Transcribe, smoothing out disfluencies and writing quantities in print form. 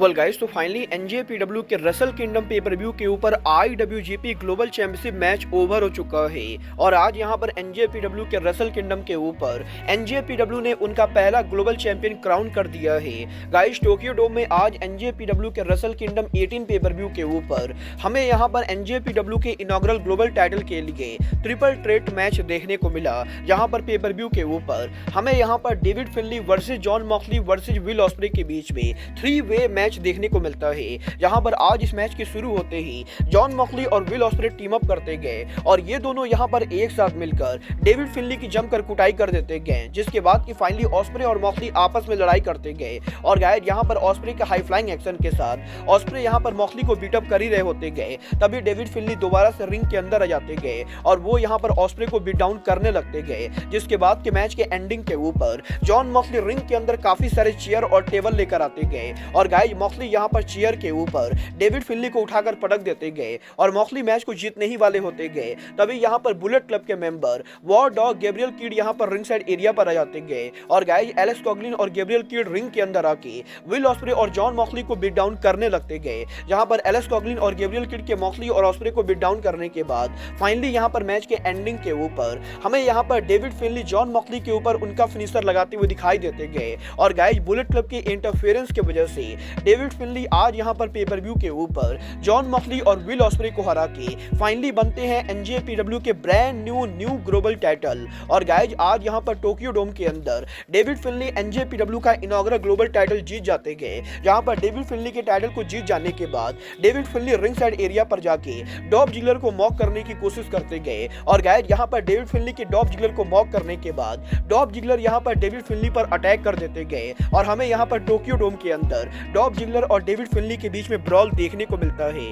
Well guys, तो finally NJPW के Russell kingdom पे पर व्यू के ऊपर आईडब्ल्यूजीपी ग्लोबल चैंपियनशिप मैच ओवर हो चुका है और आज यहां पर एनजेपीडब्ल्यू के रसल किंगडम के ऊपर एनजेपीडब्ल्यू ने उनका पहला ग्लोबल चैंपियन क्राउन कर दिया है। गाइस, टोक्यो डोम में आज एनजेपीडब्ल्यू के रसल किंगडम 18 पे पर व्यू के ऊपर हमें यहां पर एनजेपीडब्ल्यू के इनॉग्रल ग्लोबल टाइटल के लिए ट्रिपल थ्रेट मैच देखने को मिला, जहां पर पे पर व्यू के ऊपर हमें यहां पर David फिनली versus John Moxley versus will osprey के बीच में 3-वे मैच देखने को मिलता है। जहां पर आज इस मैच के शुरू होते ही जॉन मॉक्सली और विल ऑस्प्रे टीम अप करते गए और ये दोनों यहां पर एक साथ मिलकर डेविड फिनली की जमकर कुटाई कर देते गए, जिसके बाद कि फाइनली ऑस्प्रे और मॉक्सली आपस में लड़ाई करते गए और गाइस यहां पर ऑस्प्रे के हाई फ्लाइंग एक्शन के साथ ऑस्प्रे यहां पर मॉक्सली को बीट अप कर ही रहे होते गए, तभी डेविड फिनली दोबारा से रिंग के अंदर आ जाते गए और वो यहां पर ऑस्प्रे को बीट डाउन करने लगते गए, जिसके बाद के मैच के एंडिंग के ऊपर जॉन मॉक्सली रिंग के अंदर काफी सारे चेयर और टेबल लेकर आते गए और गाइस मॉक्सली यहां पर चेयर के ऊपर डेविड फिनली को उठाकर पटक देते गए और मॉक्सली मैच को जीतने ही वाले होते गए। तभी यहां पर बुलेट क्लब के member war dog Gabriel kid यहां पर रिंग साइड एरिया पर आ जाते गए और गाइस एलेक्स कॉगलिन और गैब्रियल किड रिंग के अंदर आके विल ऑस्प्रे और जॉन मॉक्सली को बीट डाउन करने लगते गए, जहां पर एलेक्स कॉगलिन और गैब्रियल किड के मॉक्सली और ऑस्प्रे को बीट डाउन करने के बाद फाइनली यहां पर मैच के एंडिंग के ऊपर हमें यहां पर डेविड फिनली जॉन मॉक्सली के ऊपर उनका फिनिशर लगाते हुए दिखाई देते गए और गाइस बुलेट क्लब के इंटरफेरेंस की वजह से डेविड फिनली आज यहां पर पे पर व्यू के ऊपर जॉन मॉक्सली और विल ऑस्प्रे को हरा के फाइनली बनते हैं एनजेपीडब्ल्यू के ब्रांड न्यू ग्लोबल टाइटल। और गाइस आज यहां पर टोक्यो डोम के अंदर डेविड फिनली एनजेपीडब्ल्यू का इनॉग्रल ग्लोबल टाइटल जीत जाते गए, जहां पर डेविड फिनली के टाइटल को जीत जाने के बाद डेविड फिनली रिंग साइड एरिया पर जाके डॉब जिगलर को मॉक करने की कोशिश करते गए और गाइस यहां पर डेविड फिनली के डॉब जिगलर को मॉक करने के बाद डॉब जिगलर यहां पर डेविड फिनली पर अटैक कर देते गए और हमें यहां पर टोक्यो डोम के अंदर डॉब जिगलर और डेविड फिनली के बीच में ब्रॉल देखने को मिलता है।